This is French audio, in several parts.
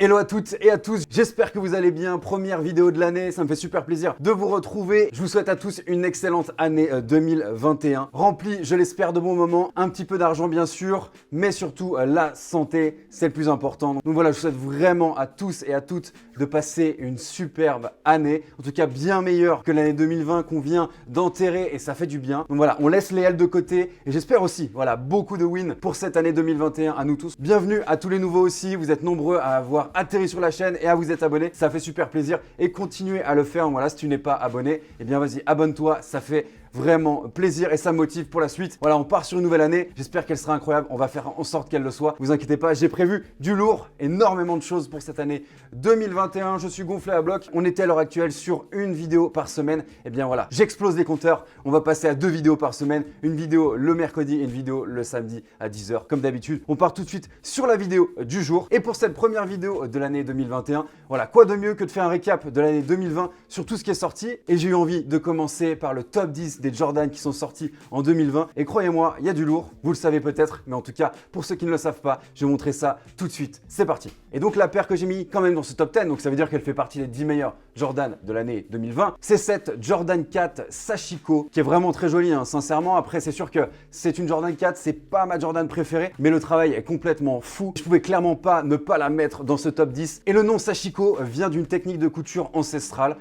Hello à toutes et à tous, j'espère que vous allez bien. Première vidéo de l'année, ça me fait super plaisir de vous retrouver. Je vous souhaite à tous une excellente année 2021, remplie, je l'espère, de bons moments, un petit peu d'argent bien sûr, mais surtout la santé, c'est le plus important. Donc voilà, je vous souhaite vraiment à tous et à toutes de passer une superbe année, en tout cas bien meilleure que l'année 2020 qu'on vient d'enterrer et ça fait du bien. Donc voilà, on laisse les L de côté et j'espère aussi, voilà, beaucoup de wins pour cette année 2021 à nous tous. Bienvenue à tous les nouveaux aussi, vous êtes nombreux à avoir atterri sur la chaîne et à vous être abonné, ça fait super plaisir et continuez à le faire. Voilà, si tu n'es pas abonné, eh bien vas-y, abonne-toi, ça fait vraiment plaisir et ça motive pour la suite. Voilà, on part sur une nouvelle année, j'espère qu'elle sera incroyable, on va faire en sorte qu'elle le soit. Vous inquiétez pas, j'ai prévu du lourd, énormément de choses pour cette année 2021. Je suis gonflé à bloc, on était à l'heure actuelle sur une vidéo par semaine. Et bien voilà, j'explose les compteurs, on va passer à 2 vidéos par semaine, une vidéo le mercredi et une vidéo le samedi à 10 h comme d'habitude. On part tout de suite sur la vidéo du jour. Et pour cette première vidéo de l'année 2021, voilà, quoi de mieux que de faire un récap de l'année 2020 sur tout ce qui est sorti. Et j'ai eu envie de commencer par le top 10 des Jordan qui sont sortis en 2020. Et croyez-moi, il y a du lourd, vous le savez peut-être, mais en tout cas, pour ceux qui ne le savent pas, je vais vous montrer ça tout de suite. C'est parti. Et donc la paire que j'ai mis quand même dans ce top 10, donc ça veut dire qu'elle fait partie des 10 meilleurs Jordan de l'année 2020, c'est cette Jordan 4 Sachiko, qui est vraiment très jolie, hein, sincèrement. Après, c'est sûr que c'est une Jordan 4, c'est pas ma Jordan préférée, mais le travail est complètement fou. Je pouvais clairement pas ne pas la mettre dans ce top 10. Et le nom Sachiko vient d'une technique de couture ancestrale.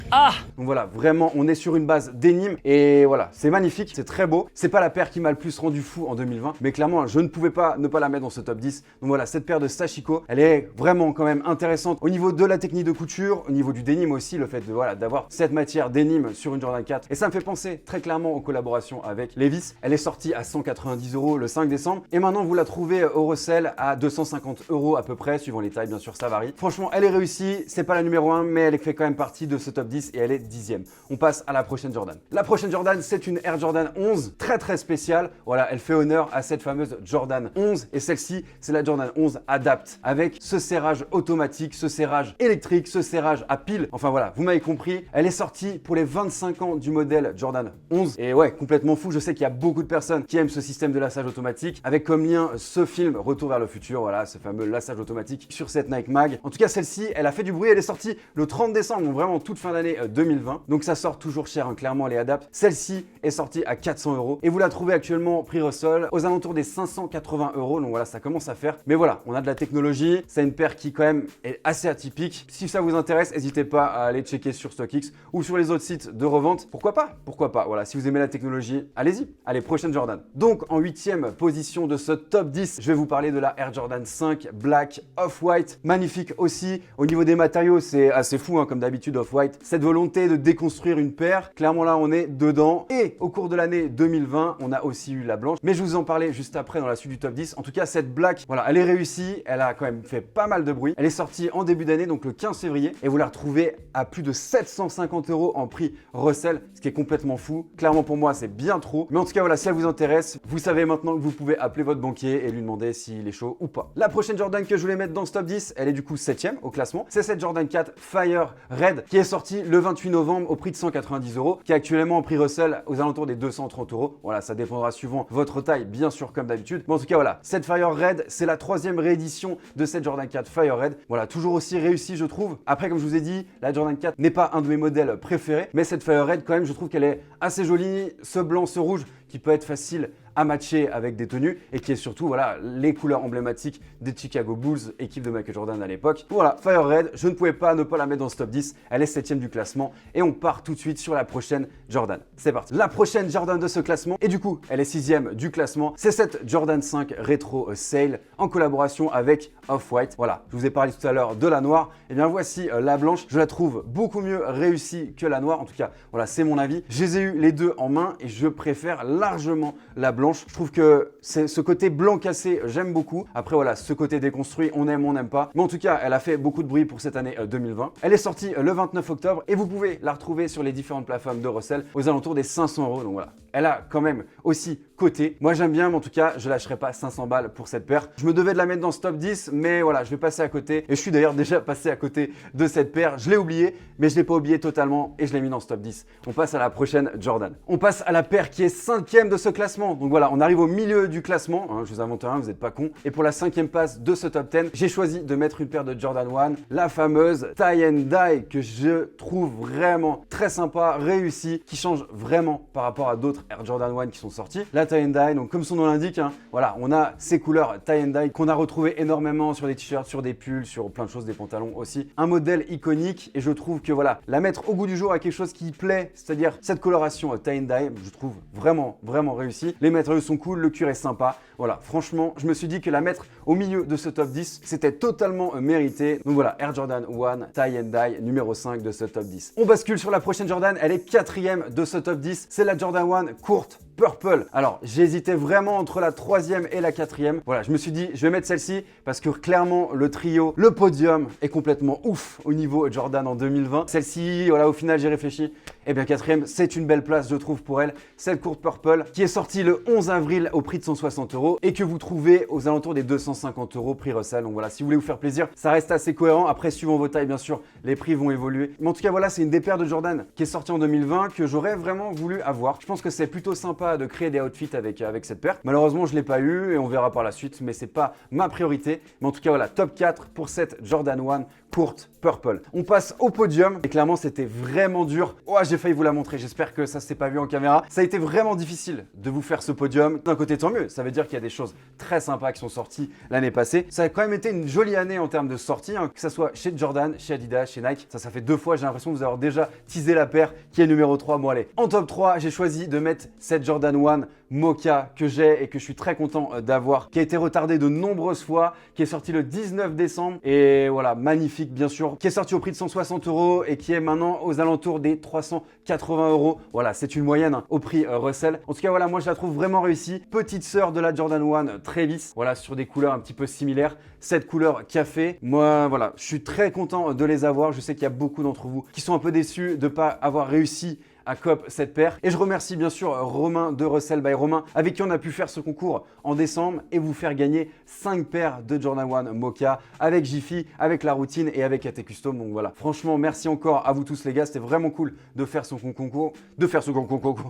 Donc voilà, vraiment, on est sur une base denim et voilà, c'est magnifique, c'est très beau. C'est pas la paire qui m'a le plus rendu fou en 2020, mais clairement, je ne pouvais pas ne pas la mettre dans ce top 10. Donc voilà, cette paire de Sachiko, elle est vraiment quand même intéressante au niveau de la technique de couture, au niveau du denim aussi, le fait de voilà, d'avoir cette matière denim sur une Jordan 4. Et ça me fait penser très clairement aux collaborations avec Levi's. Elle est sortie à 190 € le 5 décembre et maintenant vous la trouvez au resell à 250 € à peu près, suivant les tailles, bien sûr, ça varie. Franchement, elle est réussie, c'est pas la numéro 1, mais elle fait quand même partie de ce top 10 et elle est 10e. On passe à la prochaine Jordan. La prochaine Jordan, c'est une Air Jordan 11, très spéciale. Voilà, elle fait honneur à cette fameuse Jordan 11 et celle-ci, c'est la Jordan 11 Adapt avec ce serrage automatique, ce serrage électrique, ce serrage à pile. Enfin voilà, vous m'avez compris. Elle est sortie pour les 25 ans du modèle Jordan 11 et ouais, complètement fou. Je sais qu'il y a beaucoup de personnes qui aiment ce système de lassage automatique avec comme lien ce film Retour vers le futur, voilà, ce fameux lassage automatique sur cette Nike Mag. En tout cas, celle-ci, elle a fait du bruit. Elle est sortie le 30 décembre, donc vraiment toute fin d'année 2020. Donc ça sort toujours cher, hein, clairement les Adapt. Celle-ci est sortie à 400 € et vous la trouvez actuellement prix Russell aux alentours des 580 €. Donc voilà, ça commence à faire. Mais voilà, on a de la technologie. C'est une paire qui quand même est assez atypique. Si ça vous intéresse, n'hésitez pas à aller checker sur StockX ou sur les autres sites de revente. Pourquoi pas? Pourquoi pas? Voilà, si vous aimez la technologie, allez-y. Allez, prochaine Jordan. Donc en 8e position de ce top 10, je vais vous parler de la Air Jordan 5 Black Off-White. Magnifique aussi. Au niveau des matériaux, c'est assez fou, hein, comme d'habitude Off-White. Cette volonté de déconstruire une paire, clairement là on est dedans. Et au cours de l'année 2020, on a aussi eu la blanche. Mais je vous en parlais juste après dans la suite du top 10. En tout cas, cette Black, voilà, elle est réussie. Elle a quand même fait pas mal de bruit. Elle est sortie en début d'année, donc le 15 février. Et vous la retrouvez à plus de 750 € en prix Russell, ce qui est complètement fou. Clairement pour moi, c'est bien trop. Mais en tout cas, voilà, si elle vous intéresse, vous savez maintenant que vous pouvez appeler votre banquier et lui demander s'il est chaud ou pas. La prochaine Jordan que je voulais mettre dans ce top 10, elle est du coup 7e au classement. C'est cette Jordan 4 Fire Red qui est sortie le 28 novembre au prix de 190 €, qui est actuellement en prix Russell aux alentours des 230 €. Voilà, ça dépendra suivant votre taille, bien sûr, comme d'habitude. Mais en tout cas, voilà, cette Fire Red, c'est la 3e réédition de cette Jordan 4 Fire Red. Voilà, toujours aussi réussi, je trouve. Après, comme je vous ai dit, la Jordan 4 n'est pas un de mes modèles préférés, mais cette Fire Red, quand même, je trouve qu'elle est assez jolie. Ce blanc, ce rouge, qui peut être facile à matcher avec des tenues et qui est surtout voilà les couleurs emblématiques des Chicago Bulls, équipe de Michael Jordan à l'époque. Voilà, Fire Red, je ne pouvais pas ne pas la mettre dans ce top 10, elle est 7e du classement et on part tout de suite sur la prochaine Jordan. C'est parti. La prochaine Jordan de ce classement, et du coup elle est 6e du classement, c'est cette Jordan 5 Retro Sail en collaboration avec Off-White. Voilà, je vous ai parlé tout à l'heure de la noire, et bien voici la blanche. Je la trouve beaucoup mieux réussie que la noire, en tout cas voilà, c'est mon avis. Je les ai eu les deux en main et je préfère largement la blanche. Je trouve que c'est ce côté blanc cassé, j'aime beaucoup. Après voilà, ce côté déconstruit, on aime, on n'aime pas. Mais en tout cas, elle a fait beaucoup de bruit pour cette année 2020. Elle est sortie le 29 octobre et vous pouvez la retrouver sur les différentes plateformes de Russell aux alentours des 500 €. Donc voilà, elle a quand même aussi coté. Moi j'aime bien, mais en tout cas je lâcherai pas 500 balles pour cette paire. Je me devais de la mettre dans ce top 10, mais voilà, je vais passer à côté. Et je suis d'ailleurs déjà passé à côté de cette paire. Je l'ai oublié, mais je l'ai pas oublié totalement et je l'ai mis dans ce top 10. On passe à la prochaine Jordan. On passe à la paire qui est 5e de ce classement. Donc voilà, on arrive au milieu du classement. Hein, je vous invente rien, vous n'êtes pas con. Et pour la 5e place de ce top 10, j'ai choisi de mettre une paire de Jordan 1, la fameuse Tie and Die, que je trouve vraiment très sympa, réussie, qui change vraiment par rapport à d'autres Air Jordan 1 qui sont sortis. La Tie and Die, donc comme son nom l'indique, hein, voilà, on a ces couleurs Tie and Die qu'on a retrouvé énormément sur des t-shirts, sur des pulls, sur plein de choses, des pantalons aussi. Un modèle iconique et je trouve que voilà, la mettre au goût du jour à quelque chose qui plaît, c'est-à-dire cette coloration Tie and Die, je trouve vraiment réussi. Les matériaux sont cool, le cuir est sympa. Voilà, franchement, je me suis dit que la mettre au milieu de ce top 10, c'était totalement mérité. Donc voilà, Air Jordan 1 Tie and Die, numéro 5 de ce top 10. On bascule sur la prochaine Jordan, elle est 4e de ce top 10. C'est la Jordan 1 courte Purple. Alors, j'hésitais vraiment entre la 3e et la 4e. Voilà, je me suis dit, je vais mettre celle-ci parce que clairement, le trio, le podium est complètement ouf au niveau Jordan en 2020. Celle-ci, voilà, au final, j'ai réfléchi. Eh bien, 4e, c'est une belle place, je trouve, pour elle. Cette courte Purple qui est sortie le 11 avril au prix de 160 € et que vous trouvez aux alentours des 250 € prix Russell. Donc voilà, si vous voulez vous faire plaisir, ça reste assez cohérent. Après, suivant vos tailles, bien sûr, les prix vont évoluer. Mais en tout cas, voilà, c'est une des paires de Jordan qui est sortie en 2020 que j'aurais vraiment voulu avoir. Je pense que c'est plutôt sympa de créer des outfits avec cette paire. Malheureusement, je ne l'ai pas eu et on verra par la suite, mais c'est pas ma priorité. Mais en tout cas, voilà, top 4 pour cette Jordan 1 courte Purple. On passe au podium et clairement, c'était vraiment dur. Oh, j'ai failli vous la montrer. J'espère que ça s'est pas vu en caméra. Ça a été vraiment difficile de vous faire ce podium. D'un côté, tant mieux. Ça veut dire qu'il y a des choses très sympas qui sont sorties l'année passée. Ça a quand même été une jolie année en termes de sorties, hein, que ça soit chez Jordan, chez Adidas, chez Nike. Ça fait 2 fois. J'ai l'impression de vous avoir déjà teasé la paire qui est numéro 3. Bon, allez. En top 3, j'ai choisi de mettre cette Jordan 1 Mocha que j'ai et que je suis très content d'avoir, qui a été retardée de nombreuses fois, qui est sorti le 19 décembre et voilà, magnifique bien sûr, qui est sorti au prix de 160 € et qui est maintenant aux alentours des 380 €. Voilà, c'est une moyenne hein, au prix Russell. En tout cas, voilà, moi je la trouve vraiment réussie. Petite sœur de la Jordan 1 très lisse, voilà, sur des couleurs un petit peu similaires. Cette couleur café, moi voilà, je suis très content de les avoir. Je sais qu'il y a beaucoup d'entre vous qui sont un peu déçus de ne pas avoir réussi à cop cette paire. Et je remercie bien sûr Romain de Russell by Romain avec qui on a pu faire ce concours en décembre et vous faire gagner 5 paires de Jordan 1 Mocha avec Jiffy, avec la routine et avec AT Custom. Donc voilà, franchement merci encore à vous tous les gars, c'était vraiment cool de faire ce concours,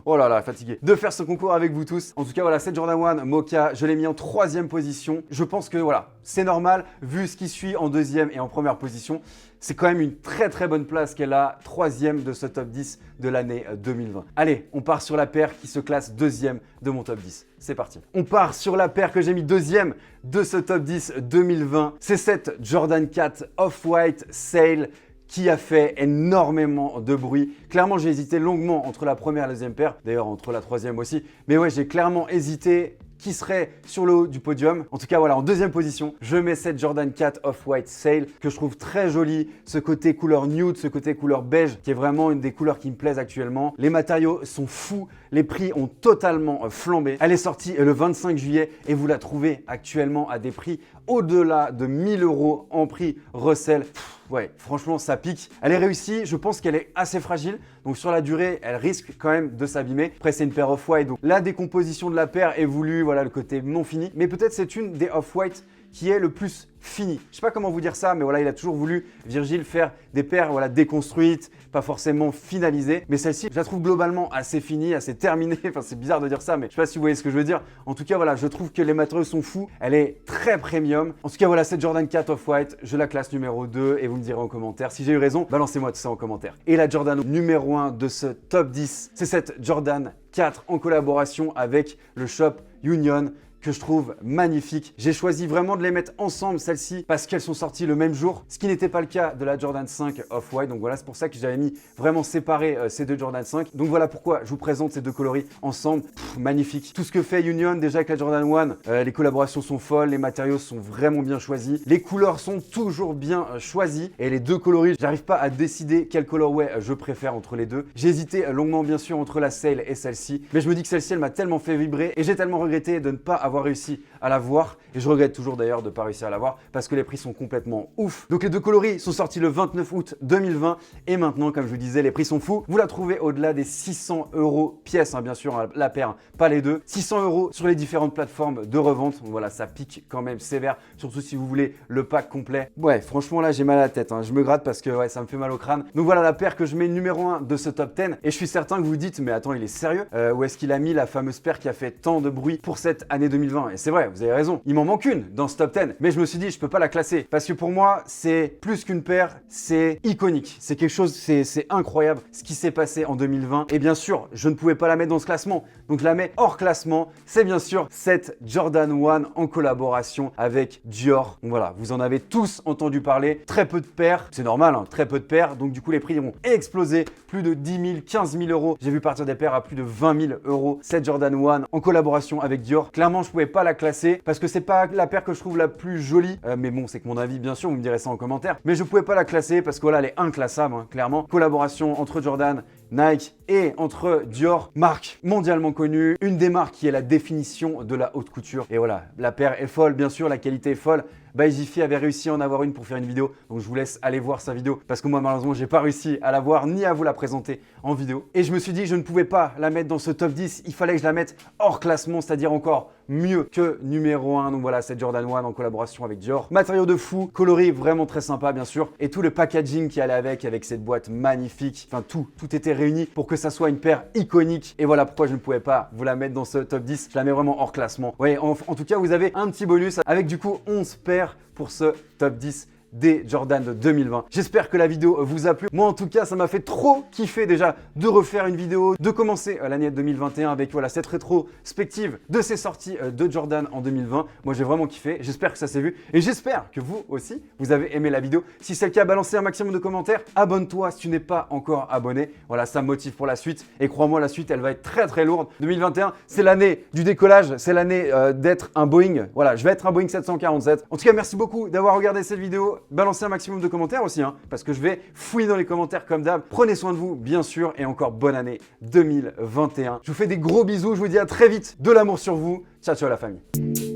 oh là là, fatigué, de faire ce concours avec vous tous. En tout cas voilà, cette Jordan 1 Mocha, je l'ai mis en 3e position. Je pense que voilà, c'est normal vu ce qui suit en 2e et en 1re position. C'est quand même une très bonne place qu'elle a, 3e de ce top 10 de l'année 2020. Allez, on part sur la paire qui se classe 2e de mon top 10. C'est parti. On part sur la paire que j'ai mis 2e de ce top 10 2020. C'est cette Jordan 4 Off-White Sail qui a fait énormément de bruit. Clairement, j'ai hésité longuement entre la première et la deuxième paire. D'ailleurs, entre la 3e aussi. Mais ouais, j'ai clairement hésité qui serait sur le haut du podium. En tout cas, voilà, en 2e position, je mets cette Jordan 4 Off-White Sail que je trouve très jolie. Ce côté couleur nude, ce côté couleur beige qui est vraiment une des couleurs qui me plaisent actuellement. Les matériaux sont fous. Les prix ont totalement flambé. Elle est sortie le 25 juillet et vous la trouvez actuellement à des prix au-delà de 1000 € en prix Russell. Ouais, franchement, ça pique. Elle est réussie. Je pense qu'elle est assez fragile. Donc, sur la durée, elle risque quand même de s'abîmer. Après, c'est une paire Off-White. Donc, la décomposition de la paire est voulue. Voilà, le côté non fini. Mais peut-être c'est une des Off-White qui est le plus fini. Je sais pas comment vous dire ça, mais voilà, il a toujours voulu, Virgil, faire des paires voilà, déconstruites, pas forcément finalisées. Mais celle-ci, je la trouve globalement assez finie, assez terminée. Enfin, c'est bizarre de dire ça, mais je sais pas si vous voyez ce que je veux dire. En tout cas, voilà, je trouve que les matériaux sont fous. Elle est très premium. En tout cas, voilà, cette Jordan 4 Off-White, je la classe numéro 2 et vous me direz en commentaire. Si j'ai eu raison, balancez-moi tout ça en commentaire. Et la Jordan numéro 1 de ce top 10, c'est cette Jordan 4 en collaboration avec le shop Union, que je trouve magnifique. J'ai choisi vraiment de les mettre ensemble, celles-ci, parce qu'elles sont sorties le même jour, ce qui n'était pas le cas de la Jordan 5 Off-White. Donc voilà, c'est pour ça que j'avais mis vraiment séparé ces deux Jordan 5. Donc voilà pourquoi je vous présente ces deux coloris ensemble. Magnifique. Tout ce que fait Union déjà avec la Jordan 1, les collaborations sont folles, les matériaux sont vraiment bien choisis, les couleurs sont toujours bien choisies et les deux coloris, j'arrive pas à décider quel colorway je préfère entre les deux. J'ai hésité longuement bien sûr entre la Sail et celle-ci, mais je me dis que celle-ci elle m'a tellement fait vibrer et j'ai tellement regretté de ne pas avoir avoir réussi à l'avoir et je regrette toujours d'ailleurs de ne pas réussir à l'avoir parce que les prix sont complètement ouf. Donc les deux coloris sont sortis le 29 août 2020 et maintenant, comme je vous disais, les prix sont fous. Vous la trouvez au-delà des 600 € pièce, hein, bien sûr, hein, la paire, pas les deux. 600 € sur les différentes plateformes de revente. Donc voilà, ça pique quand même sévère, surtout si vous voulez le pack complet. Ouais, franchement là, j'ai mal à la tête, hein. Je me gratte parce que ouais, ça me fait mal au crâne. Donc voilà la paire que je mets numéro 1 de ce top 10 et je suis certain que vous vous dites, mais attends, il est sérieux? Où est-ce qu'il a mis la fameuse paire qui a fait tant de bruit pour cette année 2020? Et c'est vrai, vous avez raison, il m'en manque une dans ce top 10, mais je me suis dit, je peux pas la classer parce que pour moi, c'est plus qu'une paire, c'est iconique. C'est quelque chose, c'est incroyable ce qui s'est passé en 2020. Et bien sûr, je ne pouvais pas la mettre dans ce classement, donc je la mets hors classement. C'est bien sûr cette Jordan 1 en collaboration avec Dior. Donc voilà, vous en avez tous entendu parler. Très peu de paires, c'est normal, hein, très peu de paires. Donc du coup, les prix vont exploser. Plus de 10 000, 15 000 €. J'ai vu partir des paires à plus de 20 000 €. Cette Jordan 1 en collaboration avec Dior. Clairement, je pouvais pas la classer parce que c'est pas la paire que je trouve la plus jolie. Mais bon, c'est que mon avis, bien sûr, vous me direz ça en commentaire. Mais je pouvais pas la classer parce que voilà, elle est inclassable, hein, clairement. Collaboration entre Jordan, Nike et entre Dior, marque mondialement connue, une des marques qui est la définition de la haute couture. Et voilà, la paire est folle, bien sûr, la qualité est folle. Jiffy avait réussi à en avoir une pour faire une vidéo, donc je vous laisse aller voir sa vidéo parce que moi malheureusement j'ai pas réussi à la voir ni à vous la présenter en vidéo. Et je me suis dit je ne pouvais pas la mettre dans ce top 10, il fallait que je la mette hors classement, c'est-à-dire encore mieux que numéro 1. Donc voilà, cette Jordan 1 en collaboration avec Dior. Matériaux de fou, coloris vraiment très sympa bien sûr, et tout le packaging qui allait avec cette boîte magnifique. Enfin tout était réuni pour que ça soit une paire iconique. Et voilà pourquoi je ne pouvais pas vous la mettre dans ce top 10, je la mets vraiment hors classement. Ouais, en tout cas vous avez un petit bonus avec du coup 11 paires pour ce top 10 des Jordan de 2020. J'espère que la vidéo vous a plu. Moi en tout cas, ça m'a fait trop kiffer déjà de refaire une vidéo, de commencer l'année 2021 avec voilà cette rétrospective de ces sorties de Jordan en 2020. Moi j'ai vraiment kiffé, j'espère que ça s'est vu et j'espère que vous aussi vous avez aimé la vidéo. Si c'est le cas, balancez un maximum de commentaires, abonne-toi si tu n'es pas encore abonné. Voilà, ça me motive pour la suite et crois-moi, la suite elle va être très lourde. 2021, c'est l'année du décollage, c'est l'année d'être un Boeing. Voilà, je vais être un Boeing 747. En tout cas, merci beaucoup d'avoir regardé cette vidéo. Balancez un maximum de commentaires aussi, hein, parce que je vais fouiller dans les commentaires comme d'hab. Prenez soin de vous, bien sûr, et encore bonne année 2021. Je vous fais des gros bisous, je vous dis à très vite, de l'amour sur vous. Ciao, ciao la famille.